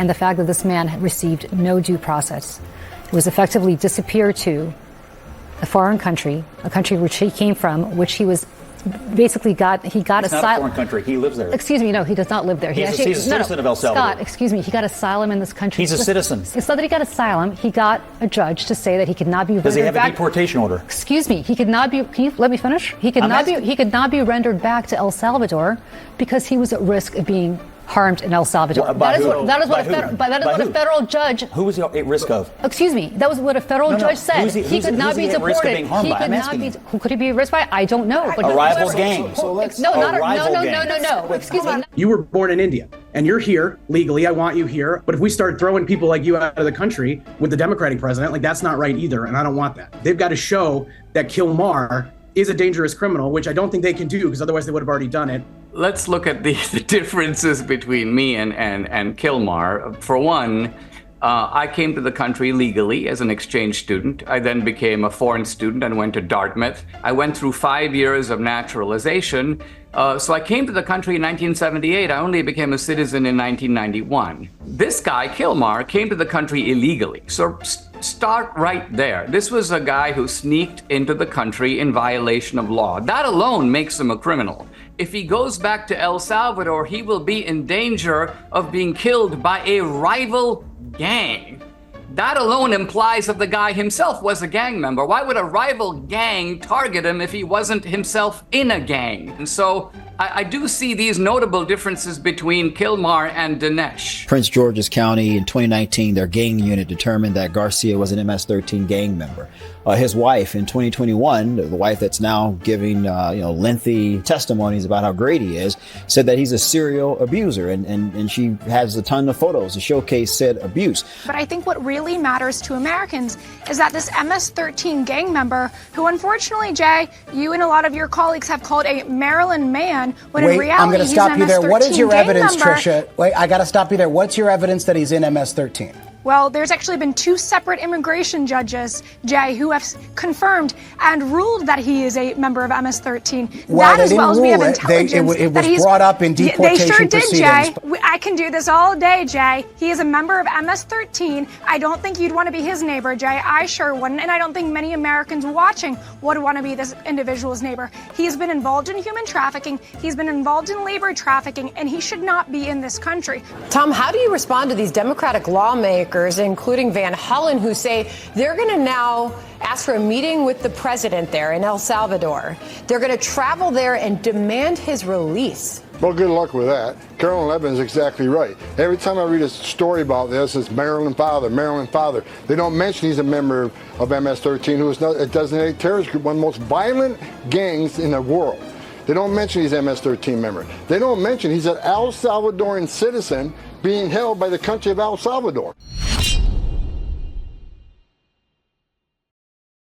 and the fact that this man had received no due process. He was effectively disappeared to a foreign country, a country which he came from, which he was basically got asylum. It's not a foreign country. He lives there. Excuse me, no, he does not live there. He's a citizen of El Salvador. Scott, excuse me, he got asylum in this country. He's a citizen. It's not that he got asylum. He got a judge to say that he could not be rendered back. Does he have a deportation order? Excuse me, he could not be. Can you let me finish? He could not be rendered back to El Salvador because he was at risk of being harmed in El Salvador. That is what a federal judge. Who was he at risk of? Excuse me. That was what a federal judge said. He could not be deported. He could not be. Who could he be at risk by? I don't know. A rival gang. No. Excuse me. You were born in India, and you're here legally. I want you here. But if we start throwing people like you out of the country with the Democratic president, like that's not right either, and I don't want that. They've got to show that Kilmar is a dangerous criminal, which I don't think they can do because otherwise they would have already done it. Let's look at the differences between me and Kilmar. For one, I came to the country legally as an exchange student. I then became a foreign student and went to Dartmouth. I went through 5 years of naturalization. So I came to the country in 1978. I only became a citizen in 1991. This guy, Kilmar, came to the country illegally. So start right there. This was a guy who sneaked into the country in violation of law. That alone makes him a criminal. If he goes back to El Salvador, he will be in danger of being killed by a rival gang. That alone implies that the guy himself was a gang member. Why would a rival gang target him if he wasn't himself in a gang? And so I do see these notable differences between Kilmar and Dinesh. Prince George's County in 2019, their gang unit determined that Garcia was an MS-13 gang member. His wife in 2021, the wife that's now giving lengthy testimonies about how great he is, said that he's a serial abuser, and she has a ton of photos to showcase said abuse. But I think what really matters to Americans is that this MS-13 gang member, who unfortunately, Jay, you and a lot of your colleagues have called a Maryland man, when in reality I'm going to stop you there. What is your evidence, member. Tricia? Wait, I got to stop you there. What's your evidence that he's in MS-13? Well, there's actually been 2 separate immigration judges, Jay, who have confirmed and ruled that he is a member of MS-13. Well, that as well as we have intelligence it was brought up in deportation They sure did, proceedings. Jay. I can do this all day, Jay. He is a member of MS-13. I don't think you'd want to be his neighbor, Jay. I sure wouldn't, and I don't think many Americans watching would want to be this individual's neighbor. He's been involved in human trafficking. He's been involved in labor trafficking, and he should not be in this country. Tom, how do you respond to these Democratic lawmakers, including Van Hollen, who say they're going to now ask for a meeting with the president there in El Salvador? They're going to travel there and demand his release. Well, good luck with that. Carolyn Levin's exactly right. Every time I read a story about this, it's Maryland father, Maryland father. They don't mention he's a member of MS-13, who is a designated terrorist group, one of the most violent gangs in the world. They don't mention he's an MS-13 member. They don't mention he's an El Salvadoran citizen being held by the country of El Salvador.